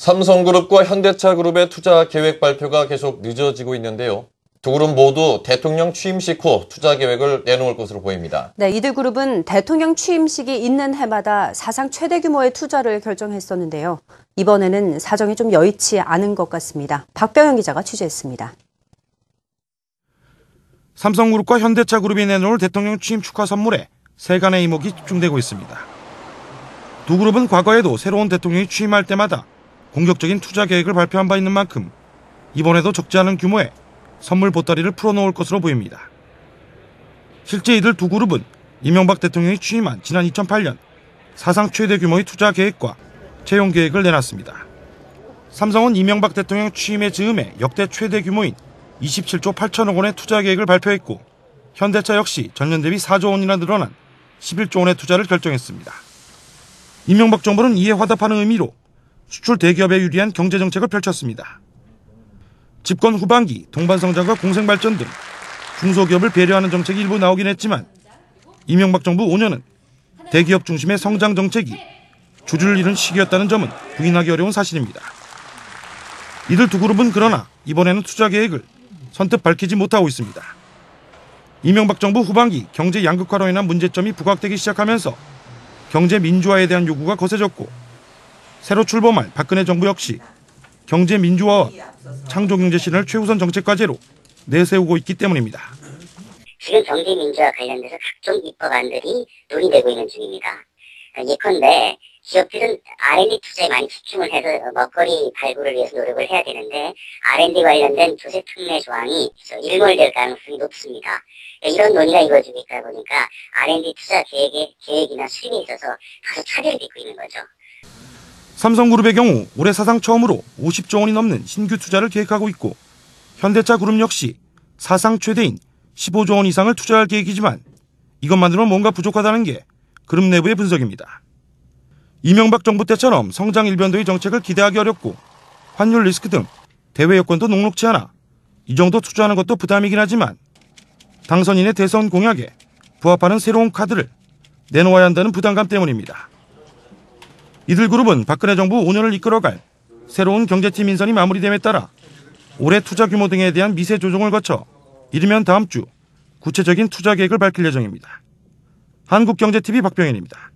삼성그룹과 현대차그룹의 투자 계획 발표가 계속 늦어지고 있는데요. 두 그룹 모두 대통령 취임식 후 투자 계획을 내놓을 것으로 보입니다. 네, 이들 그룹은 대통령 취임식이 있는 해마다 사상 최대 규모의 투자를 결정했었는데요. 이번에는 사정이 좀 여의치 않은 것 같습니다. 박병현 기자가 취재했습니다. 삼성그룹과 현대차그룹이 내놓을 대통령 취임 축하 선물에 세간의 이목이 집중되고 있습니다. 두 그룹은 과거에도 새로운 대통령이 취임할 때마다 공격적인 투자 계획을 발표한 바 있는 만큼 이번에도 적지 않은 규모의 선물 보따리를 풀어놓을 것으로 보입니다. 실제 이들 두 그룹은 이명박 대통령이 취임한 지난 2008년 사상 최대 규모의 투자 계획과 채용 계획을 내놨습니다. 삼성은 이명박 대통령 취임의 즈음에 역대 최대 규모인 27조 8천억 원의 투자 계획을 발표했고, 현대차 역시 전년 대비 4조 원이나 늘어난 11조 원의 투자를 결정했습니다. 이명박 정부는 이에 화답하는 의미로 수출 대기업에 유리한 경제정책을 펼쳤습니다. 집권 후반기 동반성장과 공생발전 등 중소기업을 배려하는 정책이 일부 나오긴 했지만 이명박 정부 5년은 대기업 중심의 성장 정책이 주류를 잃은 시기였다는 점은 부인하기 어려운 사실입니다. 이들 두 그룹은 그러나 이번에는 투자 계획을 선뜻 밝히지 못하고 있습니다. 이명박 정부 후반기 경제 양극화로 인한 문제점이 부각되기 시작하면서 경제 민주화에 대한 요구가 거세졌고, 새로 출범할 박근혜 정부 역시 경제 민주화와 창조경제 실현을 최우선 정책 과제로 내세우고 있기 때문입니다. 지금 경제 민주화 관련돼서 각종 입법안들이 논의되고 있는 중입니다. 예컨대 기업들은 R&D 투자에 많이 집중을 해서 먹거리 발굴을 위해서 노력을 해야 되는데 R&D 관련된 조세 특례 조항이 일몰될 가능성이 높습니다. 이런 논의가 이루어지고 있다 보니까 R&D 투자 계획이나 수립에 있어서 다소 차질이 있고 있는 거죠. 삼성그룹의 경우 올해 사상 처음으로 50조 원이 넘는 신규 투자를 계획하고 있고, 현대차그룹 역시 사상 최대인 15조 원 이상을 투자할 계획이지만 이것만으로는 뭔가 부족하다는 게 그룹 내부의 분석입니다. 이명박 정부 때처럼 성장 일변도의 정책을 기대하기 어렵고 환율 리스크 등 대외 여건도 녹록치 않아 이 정도 투자하는 것도 부담이긴 하지만 당선인의 대선 공약에 부합하는 새로운 카드를 내놓아야 한다는 부담감 때문입니다. 이들 그룹은 박근혜 정부 5년을 이끌어갈 새로운 경제팀 인선이 마무리됨에 따라 올해 투자 규모 등에 대한 미세 조정을 거쳐 이르면 다음 주 구체적인 투자 계획을 밝힐 예정입니다. 한국경제TV 박병현입니다.